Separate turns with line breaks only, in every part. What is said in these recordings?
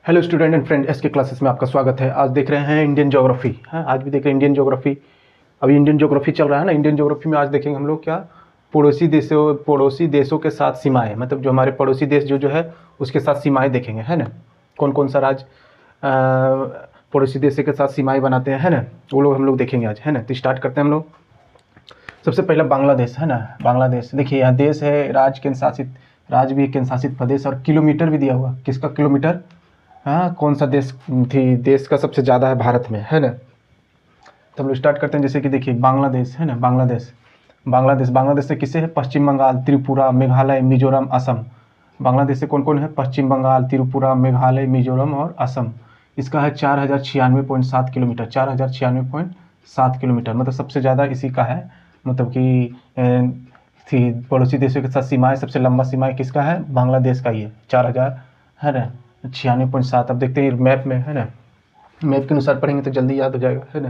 Hello student and friend, S के classes में आपका स्वागत है। आज देख रहे हैं इंडियन ज्योग्राफी। हाँ, आज भी देख रहे हैं इंडियन ज्योग्राफी। अभी इंडियन ज्योग्राफी चल रहा है ना। इंडियन ज्योग्राफी में आज देखेंगे हम लोग क्या, पड़ोसी देशों के साथ सीमाएं, मतलब जो हमारे पड़ोसी देश जो जो है उसके साथ सीमाएं देखेंगे, है ना। कौन कौन सा राज्य पड़ोसी देश के साथ सीमाएं बनाते हैं, है ना, वो लोग हम लोग देखेंगे आज, है ना। तो स्टार्ट करते हैं हम लोग। सबसे पहला बांग्लादेश, है ना। बांग्लादेश देखिए, यहाँ देश है, राज्य केंद्र शासित, राज्य भी केंद्र शासित प्रदेश, और किलोमीटर भी दिया हुआ, किसका किलोमीटर। हाँ, कौन सा देश थी, देश का सबसे ज़्यादा है भारत में, है ना। तो हम लोग स्टार्ट करते हैं। जैसे कि देखिए बांग्लादेश, है ना। बांग्लादेश से किसे है, पश्चिम बंगाल, त्रिपुरा, मेघालय, मिजोरम, असम। बांग्लादेश से कौन कौन है, पश्चिम बंगाल, त्रिपुरा, मेघालय, मिजोरम और असम। इसका है 4096.7 किलोमीटर, 4096.7 किलोमीटर, मतलब सबसे ज़्यादा इसी का है। मतलब कि थी पड़ोसी देशों के साथ सीमाएं, सबसे लंबा सीमाएं किसका है, बांग्लादेश का ही है, 4000, है ना, 96.7। अब देखते हैं मैप में, है ना। मैप के अनुसार पढ़ेंगे तो जल्दी याद हो जाएगा, है ना।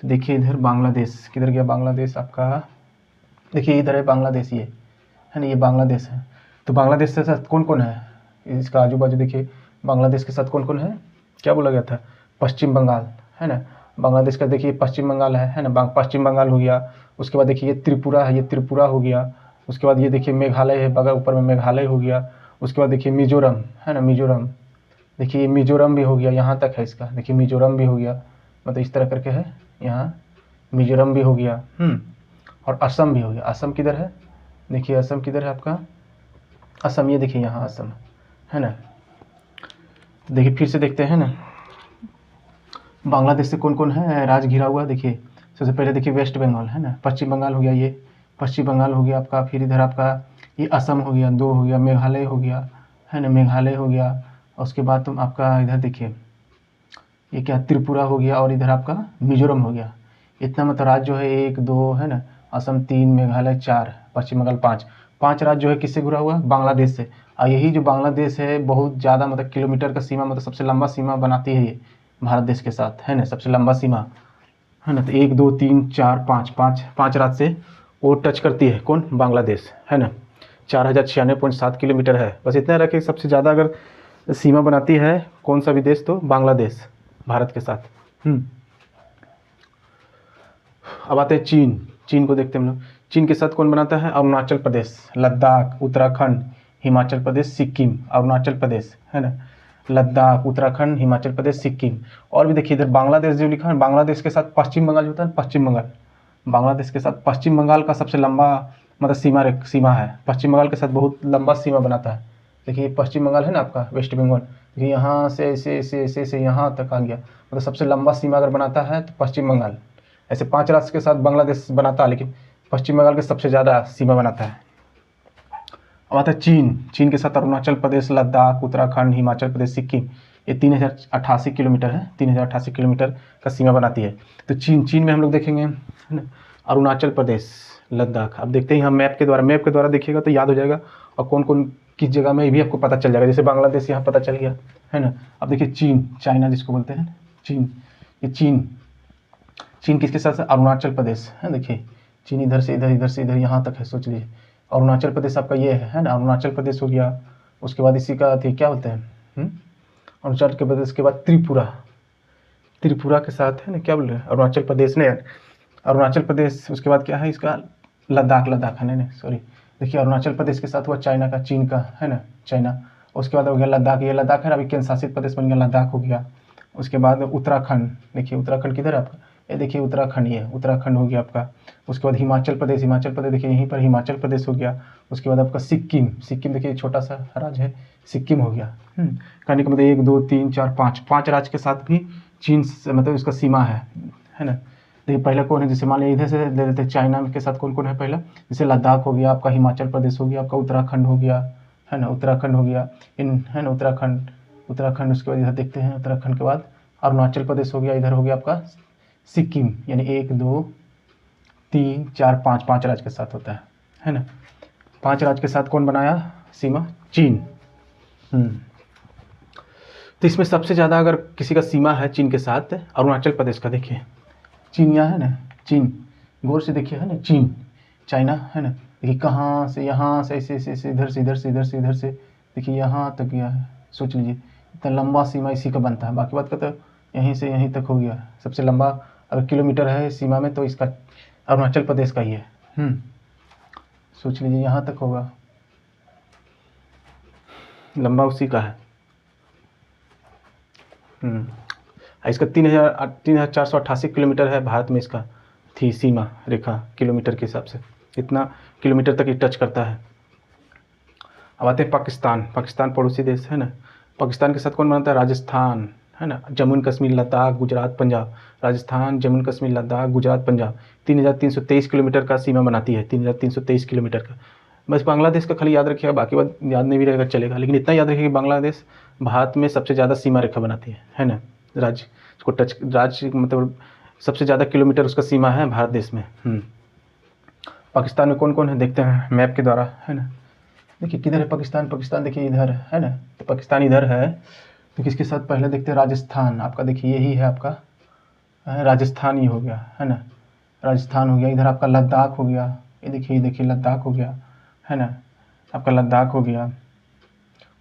तो देखिए इधर बांग्लादेश, किधर गया बांग्लादेश आपका, देखिए इधर है बांग्लादेश, ये है ना, ये बांग्लादेश है। तो बांग्लादेश के साथ कौन कौन है, इसका आजू बाजू देखिए, बांग्लादेश के साथ कौन कौन है, क्या बोला गया था, पश्चिम बंगाल, है ना। बांग्लादेश का देखिए पश्चिम बंगाल है ना, पश्चिम बंगाल हो गया। उसके बाद देखिए ये त्रिपुरा है, ये त्रिपुरा हो गया। उसके बाद ये देखिए मेघालय है, बगल ऊपर में मेघालय हो गया। उसके बाद देखिए मिजोरम, है ना, मिजोरम, देखिए मिजोरम भी हो गया, यहाँ तक है इसका, देखिए मिजोरम भी हो गया, मतलब इस तरह करके है, यहाँ मिजोरम भी हो गया। और असम भी हो गया। असम किधर है, देखिए असम किधर है आपका, असम ये देखिए यहाँ असम, है ना। देखिए फिर से देखते हैं ना, बांग्लादेश से कौन कौन है राज्य घिरा हुआ, देखिए सबसे पहले देखिए वेस्ट बंगाल, है ना, पश्चिम बंगाल हो गया, ये पश्चिम बंगाल हो गया आपका। फिर इधर आपका ये असम हो गया, दो हो गया, मेघालय हो गया, है ना, मेघालय हो गया। और उसके बाद तुम आपका इधर देखिए ये क्या, त्रिपुरा हो गया, और इधर आपका मिजोरम हो गया। इतना मतलब राज्य जो है, एक दो, है ना, असम तीन, मेघालय चार, पश्चिम बंगाल पाँच, पांच राज्य जो है किससे जुड़ा हुआ है, बांग्लादेश से। और यही जो बांग्लादेश है बहुत ज़्यादा, मतलब किलोमीटर का सीमा, मतलब सबसे लंबा सीमा बनाती है ये भारत देश के साथ, है ना, सबसे लंबा सीमा, है ना। तो एक दो तीन चार पाँच, पाँच राज्य से वो टच करती है, कौन, बांग्लादेश, है ना। 4096.7 किलोमीटर है। बस इतना रखे, सबसे ज़्यादा अगर सीमा बनाती है कौन सा भी देश, तो बांग्लादेश भारत के साथ। अब आते हैं चीन। चीन को देखते हैं हम लोग। चीन के साथ कौन बनाता है, अरुणाचल प्रदेश, लद्दाख, उत्तराखंड, हिमाचल प्रदेश, सिक्किम, अरुणाचल प्रदेश, है ना, लद्दाख, उत्तराखंड, हिमाचल प्रदेश, सिक्किम। और भी देखिए इधर बांग्लादेश जो लिखा है, बांग्लादेश के साथ पश्चिम बंगाल जो होता है, पश्चिम बंगाल, बांग्लादेश के साथ पश्चिम बंगाल का सबसे लंबा मतलब सीमा है। पश्चिम बंगाल के साथ बहुत लंबा सीमा बनाता है। देखिए पश्चिम बंगाल है ना आपका, वेस्ट बंगाल, देखिए यहाँ से ऐसे ऐसे ऐसे ऐसे यहाँ तक आ गया, मतलब सबसे लंबा सीमा अगर बनाता है तो पश्चिम बंगाल। ऐसे 5 राष्ट्र के साथ बांग्लादेश बनाता है, लेकिन पश्चिम बंगाल के सबसे ज़्यादा सीमा बनाता है। अब आता है चीन। चीन के साथ अरुणाचल प्रदेश, लद्दाख, उत्तराखंड, हिमाचल प्रदेश, सिक्किम, ये 3088 किलोमीटर है, 3088 किलोमीटर का सीमा बनाती है। तो चीन में हम लोग देखेंगे, है ना, अरुणाचल प्रदेश, लद्दाख। अब देखते हैं हम मैप के द्वारा देखिएगा तो याद हो जाएगा, और कौन कौन किस जगह में ये भी आपको पता चल जाएगा। जैसे बांग्लादेश यहाँ पता चल गया, है ना। अब देखिए चीन, चाइना जिसको बोलते हैं, चीन, ये चीन किसके साथ है, अरुणाचल प्रदेश, है। देखिए चीन इधर से इधर, इधर से इधर, यहाँ तक है, सोच लीजिए। अरुणाचल प्रदेश आपका ये है ना, अरुणाचल प्रदेश हो गया। उसके बाद इसी का थी क्या बोलते हैं, अरुणाचल के प्रदेश के बाद त्रिपुरा, त्रिपुरा के साथ, है ना, क्या बोल रहे हैं, अरुणाचल प्रदेश ने, अरुणाचल प्रदेश। उसके बाद क्या है इसका, लद्दाख, लद्दाख है, नहीं सॉरी, देखिए अरुणाचल प्रदेश के साथ हुआ चाइना का, चीन का, है ना, चाइना। उसके बाद हो गया लद्दाख, ये लद्दाख है ना, अभी केंद्र शासित प्रदेश बन गया, लद्दाख हो गया। उसके बाद उत्तराखंड, देखिए उत्तराखंड किधर है आपका, ये देखिए उत्तराखंड, ये उत्तराखंड हो गया आपका। उसके बाद हिमाचल प्रदेश, हिमाचल प्रदेश देखिए यहीं पर हिमाचल प्रदेश हो गया। उसके बाद आपका सिक्किम, सिक्किम देखिए छोटा सा राज्य है, सिक्किम हो गया। कहने का मतलब 1 2 3 4 5, 5 राज्य के साथ भी चीन से मतलब उसका सीमा है ना। देखिए पहला कौन है, जैसे मान लीजिए इधर से ले लेते हैं, चाइना के साथ कौन कौन है पहला, जैसे लद्दाख हो गया आपका, हिमाचल प्रदेश हो गया आपका, उत्तराखंड हो गया, है ना, उत्तराखंड हो गया, है ना, उत्तराखंड, उत्तराखंड। उसके बाद इधर देखते हैं, उत्तराखंड के बाद अरुणाचल प्रदेश हो गया, इधर हो गया आपका सिक्किम, यानी 1 2 3 4 5, 5 राज्य के साथ होता है ना। 5 राज्य के साथ कौन बनाया सीमा, चीन। तो इसमें सबसे ज़्यादा अगर किसी का सीमा है चीन के साथ, अरुणाचल प्रदेश का, देखिए चीन यहाँ है ना, चीन गौर से देखिए, है ना, चीन, चाइना, है ना। देखिए कहाँ से, यहाँ से ऐसे ऐसे ऐसे, इधर से इधर से इधर से इधर से, देखिए यहाँ तक गया है, सोच लीजिए इतना लंबा सीमा इसी का बनता है। बाकी बात का तो यहीं से यहीं तक हो गया। सबसे लंबा अगर किलोमीटर है सीमा में तो इसका अरुणाचल प्रदेश का ही है। सोच लीजिए यहाँ तक होगा, लंबा उसी का है। इसका 3,488 किलोमीटर है भारत में इसका थी सीमा रेखा किलोमीटर के हिसाब से, इतना किलोमीटर तक ये टच करता है। अब आते हैं पाकिस्तान। पाकिस्तान पड़ोसी देश है ना। पाकिस्तान के साथ कौन बनाता है? राजस्थान है ना, Jammu and Kashmir, Ladakh, Gujarat, Punjab. Rajasthan, Jammu and Kashmir, Ladakh, Gujarat, Punjab 3,323 kilometre का सीमा बनाती है। 3,323 किलोमीटर का। बस बांग्लादेश का खाली याद रखिएगा, बाकी बात याद नहीं भी रहेगा चलेगा, लेकिन इतना याद रखिए कि बांग्लादेश भारत में सबसे ज़्यादा सीमा रेखा बनाती है ना। राज्य को टच, राज्य मतलब सबसे ज़्यादा किलोमीटर उसका सीमा है भारत देश में। पाकिस्तान में कौन कौन है देखते हैं मैप के द्वारा, है ना। देखिए किधर है पाकिस्तान? पाकिस्तान देखिए इधर है ना, तो पाकिस्तान इधर है। तो किसके साथ पहले देखते हैं? राजस्थान। आपका देखिए यही है आपका राजस्थान, ही हो गया है ना, राजस्थान हो गया। इधर आपका लद्दाख हो गया, ये देखिए लद्दाख हो गया है ना, आपका लद्दाख हो गया।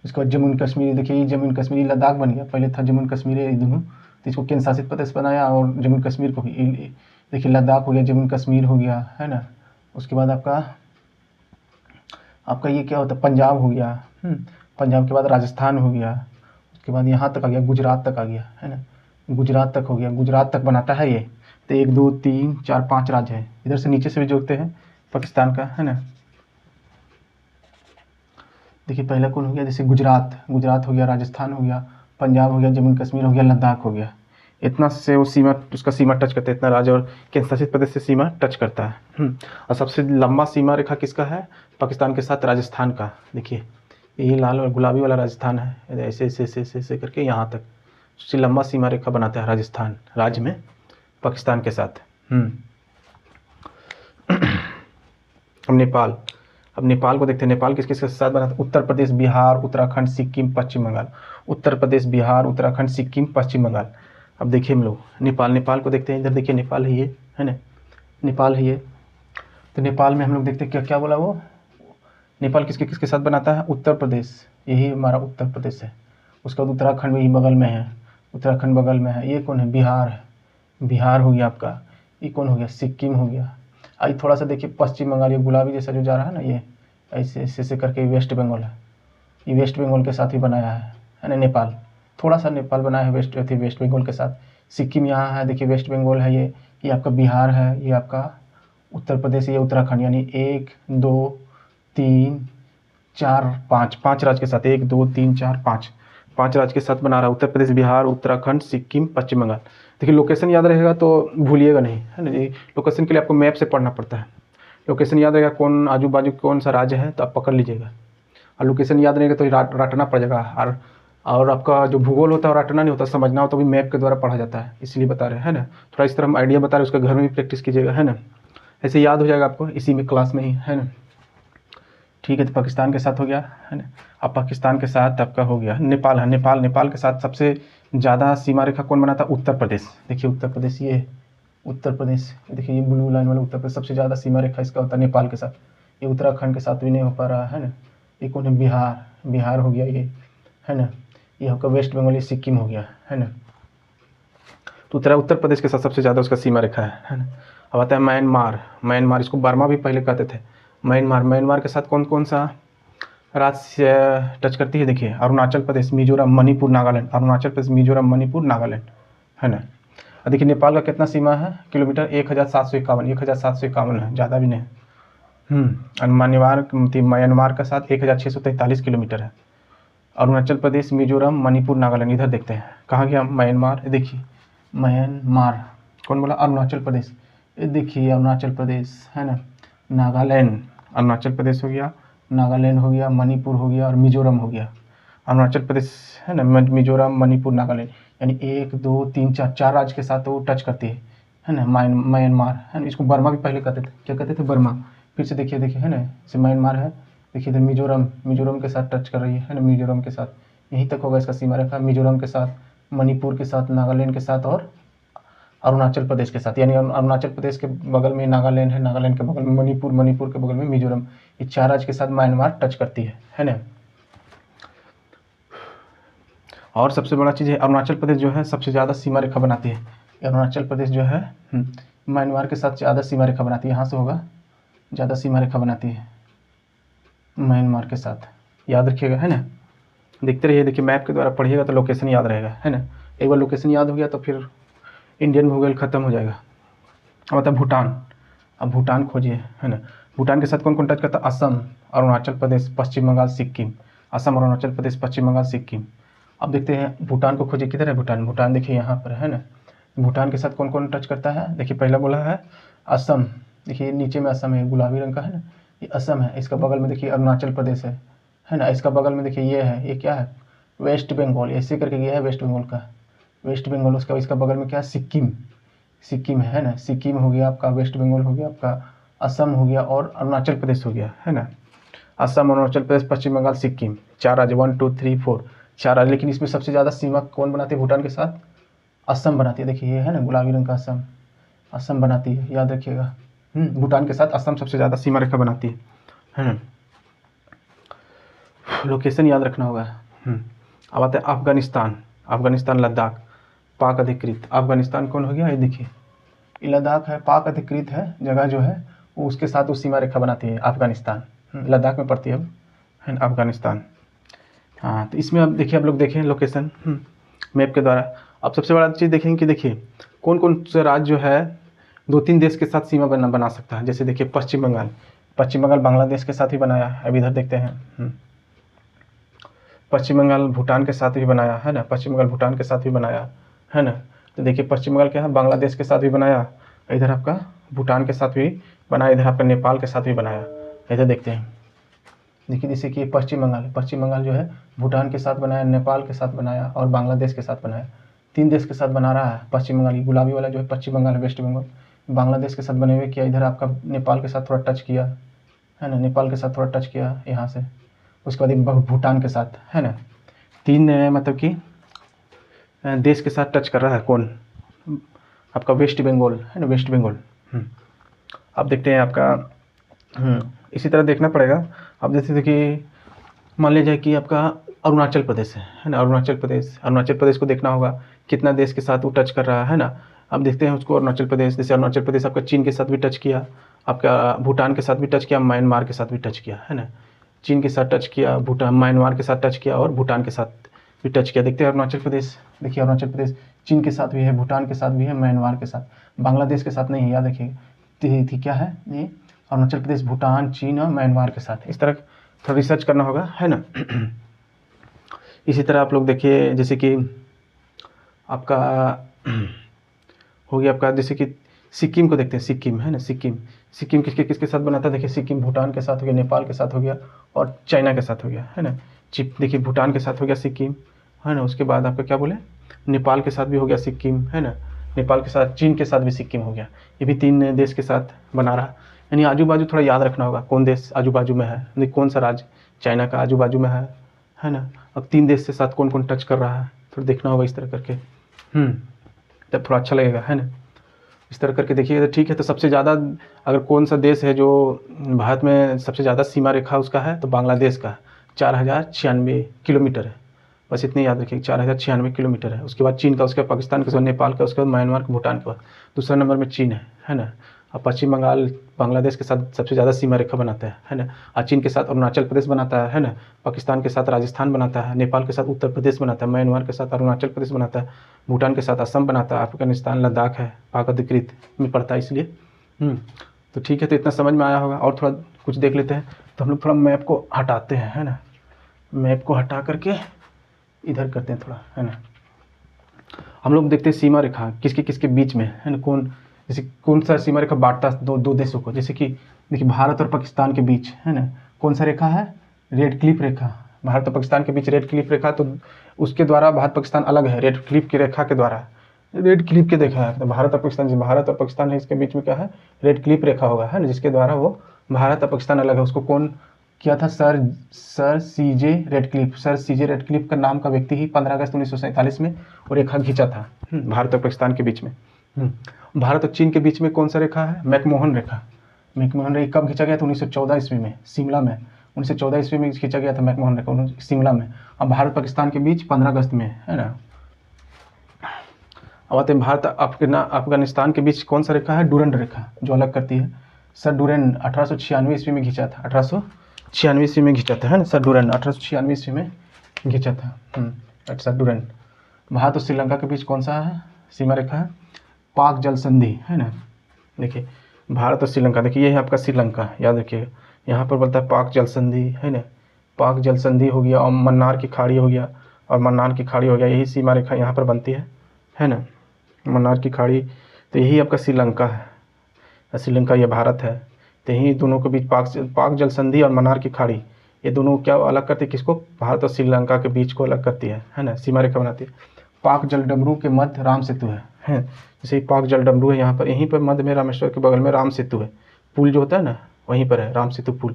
उसके बाद जम्मू एंड कश्मीर, देखिए ये जम्मू एंड कश्मीर लद्दाख बन गया, पहले था जम्मू एंड कश्मीर ये दोनों, तो इसको केंद्र शासित प्रदेश बनाया और जम्मू एंड कश्मीर को भी देखिए लद्दाख हो गया, जम्मू एंड कश्मीर हो गया है ना। उसके बाद आपका ये क्या होता है? पंजाब हो गया। पंजाब के बाद राजस्थान हो गया, उसके बाद यहाँ तक आ गया, गुजरात तक आ गया है ना, गुजरात तक हो गया, गुजरात तक बनाता है ये। तो 1 2 3 4 5 राज्य है। इधर से नीचे से भी जोड़ते हैं पाकिस्तान का, है ना। देखिए पहला कौन हो गया? जैसे गुजरात, गुजरात हो गया, राजस्थान हो गया, पंजाब हो गया, जम्मू कश्मीर हो गया, लद्दाख हो गया। इतना से वो सीमा, उसका सीमा टच करता है, इतना राज्य और केंद्र शासित प्रदेश से सीमा टच करता है। और सबसे लंबा सीमा रेखा किसका है? पाकिस्तान के साथ राजस्थान का। देखिए यही लाल और गुलाबी वाला राजस्थान है, ऐसे ऐसे ऐसे ऐसे ऐसे करके यहाँ तक सबसे लंबा सीमा रेखा बनाता है राजस्थान राज्य में पाकिस्तान के साथ। अब नेपाल। अब नेपाल को देखते हैं, नेपाल किस किस के साथ बनाता है? उत्तर प्रदेश, बिहार, उत्तराखंड, सिक्किम, पश्चिम बंगाल। उत्तर प्रदेश, बिहार, उत्तराखंड, सिक्किम, पश्चिम बंगाल। अब देखिए हम लोग नेपाल को देखते हैं। इधर देखिए नेपाल है ये, है ना, नेपाल है ये। तो नेपाल में हम लोग देखते हैं क्या क्या बोला वो, नेपाल किसके साथ बनाता है? उत्तर प्रदेश, यही हमारा उत्तर प्रदेश है। उसके बाद उत्तराखंड भी बगल में है, उत्तराखंड बगल में है। ये कौन है? बिहार है, बिहार हो गया आपका। ये कौन हो गया? सिक्किम हो गया। आई थोड़ा सा देखिए पश्चिम बंगाल, ये गुलाबी जैसा जो जा रहा है ना, ये ऐसे ऐसे ऐसे करके वेस्ट बंगाल है। ये वेस्ट बंगाल के साथ ही बनाया है ना नेपाल। थोड़ा सा नेपाल बनाया है वेस्ट बंगाल के साथ। सिक्किम यहाँ है, देखिए वेस्ट बंगाल है ये आपका बिहार है, ये आपका उत्तर प्रदेश, ये उत्तराखंड। यानी 1 2 3 4 5 राज्य के साथ, 1 2 3 4 5 राज्य के साथ बना रहा है। उत्तर प्रदेश, बिहार, उत्तराखंड, सिक्किम, पश्चिम बंगाल। देखिए लोकेशन याद रहेगा तो भूलिएगा नहीं, है ना जी। लोकेशन के लिए आपको मैप से पढ़ना पड़ता है। लोकेशन याद रहेगा कौन आजू बाजू कौन सा राज्य है तो आप पकड़ लीजिएगा, और लोकेशन याद रहेगा तो रटना पड़ेगा। और आपका जो भूगोल होता है रटना नहीं होता, समझना हो तो भी मैप के द्वारा पढ़ा जाता है, इसलिए बता रहे हैं ना। थोड़ा इस तरह हम आइडिया बता रहे हैं, उसका घर में भी प्रैक्टिस कीजिएगा, है ना। ऐसे याद हो जाएगा आपको इसी में क्लास में ही, है ना। ठीक है, तो पाकिस्तान के साथ हो गया, है ना। अब पाकिस्तान के साथ आपका हो गया नेपाल है। नेपाल के साथ सबसे ज़्यादा सीमा रेखा कौन बनाता है? उत्तर प्रदेश। देखिए उत्तर प्रदेश, ये उत्तर प्रदेश, देखिए ये ब्लू लाइन वाला उत्तर प्रदेश सबसे ज़्यादा सीमा रेखा इसका होता है नेपाल के साथ। ये उत्तराखंड के साथ भी नहीं हो पा रहा है ना। ये कौन है? बिहार हो गया ये, है ना। ये आपका वेस्ट बंगाल, ये सिक्किम हो गया, है ना। तो उत्तर प्रदेश के साथ सबसे ज़्यादा उसका सीमा रेखा है ना। अब आता है म्यांमार, इसको बर्मा भी पहले कहते थे। म्यांमार के साथ कौन कौन सा राज्य टच करती है? देखिए अरुणाचल प्रदेश, मिजोरम, मणिपुर, नागालैंड। अरुणाचल प्रदेश, मिजोरम, मणिपुर, नागालैंड, है ना। देखिए नेपाल का कितना सीमा है किलोमीटर? 1751 है, ज़्यादा भी नहीं। म्यांमार का साथ 1643 किलोमीटर है। अरुणाचल प्रदेश, मिजोरम, मणिपुर, नागालैंड। इधर देखते हैं कहाँ गया म्यांमार। देखिए म्यांमार, कौन बोला? अरुणाचल प्रदेश। ये देखिए अरुणाचल प्रदेश, है ना। नागालैंड, अरुणाचल प्रदेश हो गया, नागालैंड हो गया, मणिपुर हो गया और मिजोरम हो गया। अरुणाचल प्रदेश, है ना, मिजोरम, मणिपुर, नागालैंड, यानी 1 2 3 4 राज्य के साथ वो टच करती है ना। म्यांमार, है ना। इसको बर्मा भी पहले कहते थे, क्या कहते थे? बर्मा। फिर से देखिए है ना, जैसे म्यांमार है, देखिए इधर मिजोरम के साथ टच कर रही है ना, मिजोरम के साथ यहीं तक होगा इसका सीमा रेखा। मिजोरम के साथ, मणिपुर के साथ, नागालैंड के साथ और अरुणाचल प्रदेश के साथ। यानी अरुणाचल प्रदेश के बगल में नागालैंड है, नागालैंड के बगल में मणिपुर, मणिपुर के बगल में मिजोरम। ये 4 राज्य के साथ म्यांमार टच करती है ना। और सबसे बड़ा चीज़ है अरुणाचल प्रदेश जो है सबसे ज़्यादा सीमा रेखा बनाती है। अरुणाचल प्रदेश जो है म्यांमार के साथ ज़्यादा सीमा रेखा बनाती है। यहाँ से होगा ज़्यादा सीमा रेखा बनाती है म्यांमार के साथ, याद रखिएगा, है ना। देखते रहिए, देखिए मैप के द्वारा पढ़िएगा तो लोकेशन याद रहेगा, है ना। एक बार लोकेशन याद हो गया तो फिर इंडियन भूगोल खत्म हो जाएगा। अब आता है भूटान। अब भूटान खोजिए, है ना। भूटान के साथ कौन कौन टच करता है? असम, अरुणाचल प्रदेश, पश्चिम बंगाल, सिक्किम। असम, अरुणाचल प्रदेश, पश्चिम बंगाल, सिक्किम। अब देखते हैं भूटान को खोजिए, किधर है भूटान? भूटान देखिए यहाँ पर है ना। भूटान के साथ कौन कौन टच करता है? देखिए पहला बोला है असम, देखिए नीचे में असम है, गुलाबी रंग का है ना, ये असम है। इसका बगल में देखिए अरुणाचल प्रदेश है ना। इसका बगल में देखिए ये है, ये क्या है? वेस्ट बंगाल, ऐसे करके ये है वेस्ट बंगाल का, वेस्ट बंगाल। उसका इसका बगल में क्या है? सिक्किम, सिक्किम है ना। सिक्किम हो गया आपका, वेस्ट बंगाल हो गया आपका, असम हो गया और अरुणाचल प्रदेश हो गया, है ना। असम, अरुणाचल प्रदेश, पश्चिम बंगाल, सिक्किम, 4 राज्य, 1 2 3 4 4 राज्य। लेकिन इसमें सबसे ज़्यादा सीमा कौन बनाती है भूटान के साथ? असम बनाती है। देखिए ये है ना गुलाबी रंग का असम, असम बनाती है, याद रखिएगा। भूटान के साथ असम सबसे ज़्यादा सीमा रेखा बनाती है ना। लोकेशन याद रखना होगा। अब आता है अफगानिस्तान। अफगानिस्तान, लद्दाख, पाक अधिकृत। अफगानिस्तान कौन हो गया? ये देखिए ये लद्दाख है, पाक अधिकृत है जगह जो है वो, उसके साथ वो सीमा रेखा बनाती है अफगानिस्तान। लद्दाख में पड़ती है अब, है ना अफगानिस्तान। हाँ, तो इसमें अब देखिए, आप लोग देखें लोकेशन मैप के द्वारा। अब सबसे बड़ा चीज़ देखेंगे कि देखिए कौन कौन से राज्य जो है 2-3 देश के साथ सीमा बना सकता है। जैसे देखिए पश्चिम बंगाल, पश्चिम बंगाल बांग्लादेश के साथ भी बनाया है। अब इधर देखते हैं, पश्चिम बंगाल भूटान के साथ भी बनाया है ना, पश्चिम बंगाल भूटान के साथ भी बनाया है ना। तो देखिए पश्चिम बंगाल क्या है, बांग्लादेश के साथ भी बनाया, इधर आपका भूटान के साथ भी बनाया, इधर आपका नेपाल के साथ भी बनाया। इधर देखते हैं, देखिए जैसे कि पश्चिम बंगाल, पश्चिम बंगाल जो है भूटान के साथ बनाया, नेपाल के साथ बनाया और बांग्लादेश के साथ बनाया। 3 देश के साथ बना रहा है पश्चिम बंगाल। ये गुलाबी वाला जो है पश्चिम बंगाल है, वेस्ट बंगाल, बांग्लादेश के साथ बने हुए किया। इधर आपका नेपाल के साथ थोड़ा टच किया, है ना, नेपाल के साथ थोड़ा टच किया यहाँ से। उसके बाद भूटान के साथ, है ना। 3 मतलब कि देश के साथ टच कर रहा है कौन? आपका वेस्ट बंगाल, है ना, वेस्ट बंगाल। अब देखते हैं आपका इसी तरह देखना पड़ेगा। अब जैसे देखिए मान लीजिए कि आपका अरुणाचल प्रदेश है ना, अरुणाचल प्रदेश, अरुणाचल प्रदेश को देखना होगा कितना देश के साथ वो टच कर रहा है ना। अब देखते हैं उसको अरुणाचल प्रदेश, जैसे अरुणाचल प्रदेश आपका चीन के साथ भी टच किया, आपका भूटान के साथ भी टच किया, म्यांमार के साथ भी टच किया, है ना। चीन के साथ टच किया, भूटान, म्यांमार के साथ टच किया और भूटान के साथ भी टच किया। देखते हैं अरुणाचल प्रदेश, देखिए अरुणाचल प्रदेश चीन के साथ भी है, भूटान के साथ भी है, म्यांमार के साथ, बांग्लादेश के साथ नहीं है, याद रखिएगा। थी क्या है ये? अरुणाचल प्रदेश, भूटान, चीन और म्यांमार के साथ। इस तरह थोड़ा रिसर्च करना होगा, है ना। इसी तरह आप लोग देखिए जैसे कि आपका हो गया आपका, जैसे कि सिक्किम को देखते हैं, सिक्किम है ना, सिक्किम, सिक्किम किसके किसके साथ बनाता है? देखिए सिक्किम भूटान के साथ हो गया, नेपाल के साथ हो गया और चाइना के साथ हो गया, है ना। देखिए भूटान के साथ हो गया सिक्किम, है ना। उसके बाद आपका क्या बोले, नेपाल के साथ भी हो गया सिक्किम, है ना। नेपाल के साथ, चीन के साथ भी सिक्किम हो गया। ये भी 3 देश के साथ बना रहा, यानी आजू बाजू थोड़ा याद रखना होगा कौन देश आजू बाजू में है, यानी कौन सा राज्य चाइना का आजू बाजू में है ना। अब 3 देश के साथ कौन कौन टच कर रहा है थोड़ा देखना होगा इस तरह करके, तब थोड़ा अच्छा लगेगा, है ना। इस तरह करके देखिए तो ठीक है। तो सबसे ज़्यादा अगर कौन सा देश है जो भारत में सबसे ज़्यादा सीमा रेखा उसका है, तो बांग्लादेश का 4096 किलोमीटर है। बस इतनी याद रखिए, 4096 किलोमीटर है। उसके बाद चीन का, उसके बाद पाकिस्तान, उसके बाद नेपाल का, उसके बाद म्यांमार का, भूटान के बाद दूसरा नंबर में चीन है ना। अब पश्चिम बंगाल बांग्लादेश के साथ सबसे ज़्यादा सीमा रेखा बनाता है ना। और चीन के साथ अरुणाचल प्रदेश बनाता है ना। पाकिस्तान के साथ राजस्थान बनाता है, नेपाल के साथ उत्तर प्रदेश बनाता है, म्यांमार के साथ अरुणाचल प्रदेश बनाता है, भूटान के साथ असम बनाता है, अफगानिस्तान लद्दाख है, पाक अधिकृत में पड़ता है इसलिए। तो ठीक है, तो इतना समझ में आया होगा। और थोड़ा कुछ देख लेते हैं। तो हम लोग थोड़ा मैप को हटाते हैं, है ना, मैप को हटा करके इधर करते हैं थोड़ा, है ना। हम लोग देखते हैं सीमा रेखा किसके किसके बीच में है ना, कौन जैसे कौन सा सीमा रेखा बांटता है दो देशों को। जैसे कि देखिए भारत और पाकिस्तान के बीच, है ना, कौन सा रेखा है? रेड क्लिफ रेखा। भारत और पाकिस्तान के बीच रेड क्लिफ रेखा, तो उसके द्वारा भारत पाकिस्तान अलग है, रेड क्लिफ की रेखा के द्वारा, रेड क्लिफ के देखा है। तो भारत और पाकिस्तान, भारत और पाकिस्तान है, इसके बीच में क्या है? रेड क्लिफ रेखा होगा, है ना, जिसके द्वारा वो भारत और पाकिस्तान अलग है। उसको कौन किया था? सर सीजे रेडक्लिफ। सर सीजे रेडक्लिफ का नाम का व्यक्ति ही 15 अगस्त 1947 में वो रेखा खींचा था भारत और पाकिस्तान के बीच में। भारत और चीन के बीच में कौन सा रेखा है? मैकमोहन रेखा। मैकमोहन रेखा कब खींचा गया था? 1914 ईस्वी में, शिमला में। 1914 ईस्वी में खींचा गया था मैकमोहन रेखा शिमला में। अब भारत पाकिस्तान के बीच 15 अगस्त में, है ना। अब आते हैं भारत अफगानिस्तान के बीच कौन सा रेखा है, डूरंड रेखा, जो अलग करती है। सर डूरंड 1896 ईस्वी में खींचा था, 1896 ईस्वी में खींचा था, है ना। सर डूरंड 1896 ईस्वी में खींचा था। Sir Durand. भारत और श्रीलंका के बीच कौन सा है सीमा रेखा है, पाक जल संधि, है ना। देखिए भारत और श्रीलंका, देखिए ये है आपका श्रीलंका, याद रखिएगा। यहाँ पर बोलता है पाक जल संधि, है ना। पाक जल संधि हो गया, और मन्नार की खाड़ी हो गया, और मन्नार की खाड़ी हो गया, यही सीमा रेखा यहाँ पर बनती है ना। मन्नार की खाड़ी, तो यही आपका श्रीलंका है, श्रीलंका ये भारत है। तो यही दोनों के बीच पाक जल संधि और मन्नार की खाड़ी, ये दोनों क्या अलग करती है, किसको, भारत और श्रीलंका के बीच को अलग करती है ना, सीमा रेखा बनाती है। पाक जल डमरू के मध्य राम सेतु है। जैसे पाक जल डमरू है यहाँ पर, यहीं पर मध्य में रामेश्वर के बगल में राम सेतु है, पुल जो होता है ना वहीं पर है राम सेतु पुल।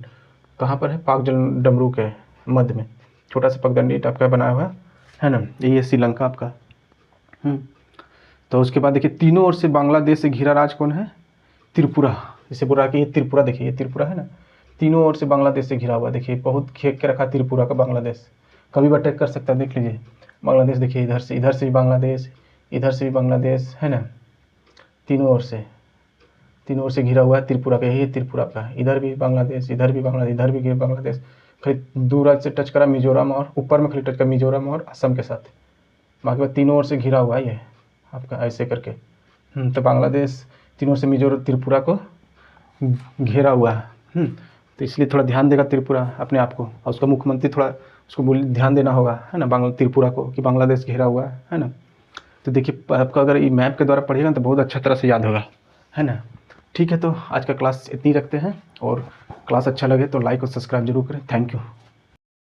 कहाँ पर है, पाक जल डमरू के मध्य में, छोटा सा पगडंडी टाइप का बनाया हुआ है ना। ये श्रीलंका आपका। तो उसके बाद देखिए तीनों ओर से बांग्लादेश से घिरा राज्य कौन है, त्रिपुरा। जैसे बोला कि ये त्रिपुरा, देखिए ये त्रिपुरा है ना, तीनों ओर से बांग्लादेश से घिरा हुआ। देखिए बहुत खेक के रखा त्रिपुरा का बांग्लादेश, कभी भी अटैक कर सकता है, देख लीजिए। बांग्लादेश देखिए इधर से भी बांग्लादेश, इधर से भी बांग्लादेश, है ना। तीनों ओर से घिरा हुआ है त्रिपुरा का, यही त्रिपुरा का। इधर भी बांग्लादेश, इधर भी बांग्लादेश, इधर भी बांग्लादेश। खाली दूर से टच करा मिजोरम, और ऊपर में खाली टच करा मिजोरम और असम के साथ। बाकी बात तीनों ओर से घिरा हुआ है ये आपका, ऐसे करके। तो बांग्लादेश तीनों से मिजोरम त्रिपुरा को घेरा हुआ है। तो इसलिए थोड़ा ध्यान देगा त्रिपुरा अपने आप को, और उसका मुख्यमंत्री थोड़ा उसको ध्यान देना होगा, है ना, त्रिपुरा को, कि बांग्लादेश घेरा हुआ है ना। तो देखिए आपका अगर ये मैप के द्वारा पढ़िएगा तो बहुत अच्छा तरह से याद होगा, है ना। ठीक है, तो आज का क्लास इतनी रखते हैं, और क्लास अच्छा लगे तो लाइक और सब्सक्राइब जरूर करें। Thank you.